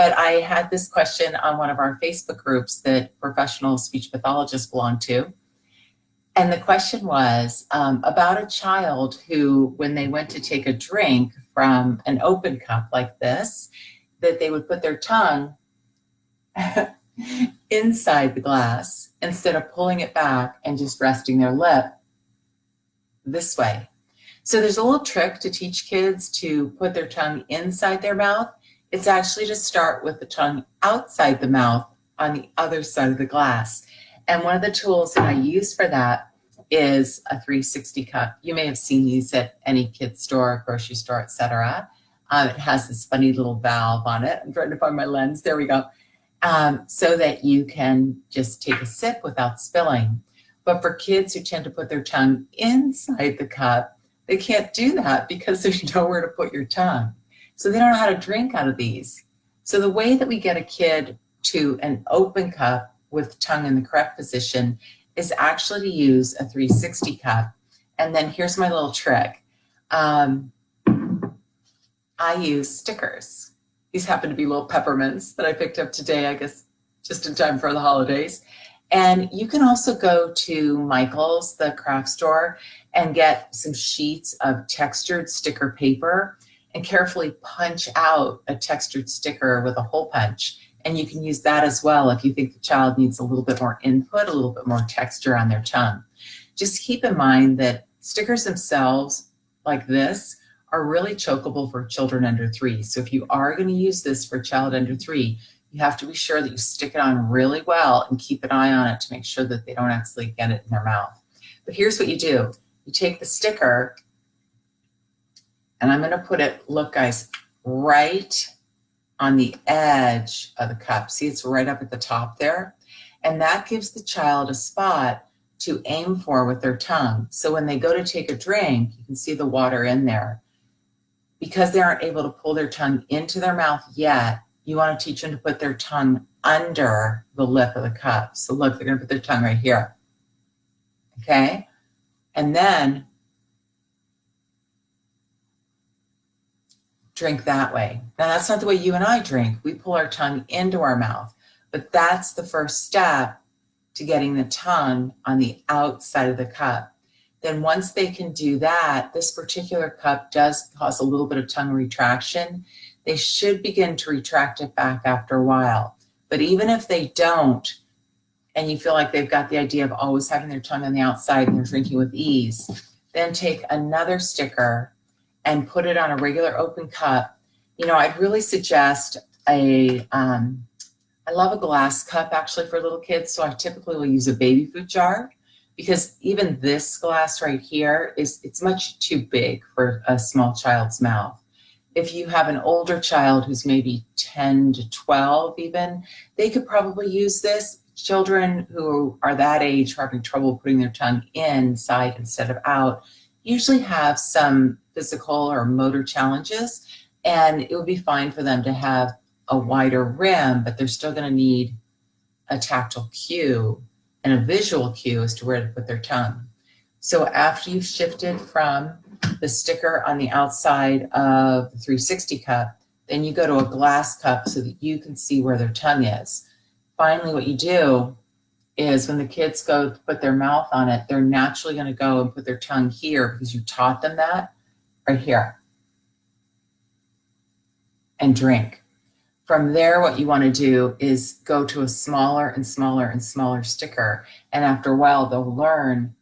But I had this question on one of our Facebook groups that professional speech pathologists belong to. And the question was about a child who, when they went to take a drink from an open cup like this, that they would put their tongue inside the glass instead of pulling it back and just resting their lip this way. So there's a little trick to teach kids to put their tongue inside their mouth. It's actually to start with the tongue outside the mouth on the other side of the glass. And one of the tools that I use for that is a 360 cup. You may have seen these at any kid's store, grocery store, etc. It has this funny little valve on it. I'm trying to find my lens. There we go. So that you can just take a sip without spilling. But for kids who tend to put their tongue inside the cup, they can't do that because there's nowhere to put your tongue. So they don't know how to drink out of these. So the way that we get a kid to an open cup with tongue in the correct position is actually to use a 360 cup. And then here's my little trick. I use stickers. These happen to be little peppermints that I picked up today, I guess, just in time for the holidays. And you can also go to Michael's, the craft store, and get some sheets of textured sticker paper and carefully punch out a textured sticker with a hole punch. And you can use that as well if you think the child needs a little bit more input, a little bit more texture on their tongue. Just keep in mind that stickers themselves, like this, are really chokeable for children under 3. So if you are going to use this for a child under 3, you have to be sure that you stick it on really well and keep an eye on it to make sure that they don't actually get it in their mouth. But here's what you do. You take the sticker, and I'm going to put it, look guys, right on the edge of the cup. See, it's right up at the top there. And that gives the child a spot to aim for with their tongue. So when they go to take a drink, you can see the water in there. Because they aren't able to pull their tongue into their mouth yet, you want to teach them to put their tongue under the lip of the cup. So look, they're going to put their tongue right here. Okay? And then drink that way. Now, that's not the way you and I drink. We pull our tongue into our mouth. But that's the first step to getting the tongue on the outside of the cup. Then once they can do that, this particular cup does cause a little bit of tongue retraction. They should begin to retract it back after a while. But even if they don't, and you feel like they've got the idea of always having their tongue on the outside and they're drinking with ease, then take another sticker and put it on a regular open cup. You know, I'd really suggest I love a glass cup actually for little kids. So I typically will use a baby food jar, because even this glass right here it's much too big for a small child's mouth. If you have an older child who's maybe 10 to 12 even, they could probably use this. Children who are that age who are having trouble putting their tongue inside instead of out usually have some physical or motor challenges, and it would be fine for them to have a wider rim, but they're still going to need a tactile cue and a visual cue as to where to put their tongue. So after you've shifted from the sticker on the outside of the 360 cup, then you go to a glass cup so that you can see where their tongue is. Finally, what you do is when the kids go to put their mouth on it, they're naturally going to go and put their tongue here because you taught them that, right here, and drink. From there, what you want to do is go to a smaller and smaller and smaller sticker. And after a while, they'll learn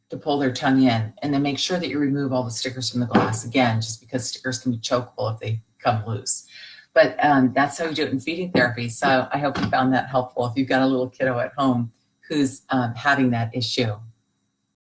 to pull their tongue in. And then make sure that you remove all the stickers from the glass. Again, just because stickers can be chokeable if they come loose. But that's how you do it in feeding therapy. So I hope you found that helpful if you've got a little kiddo at home who's having that issue.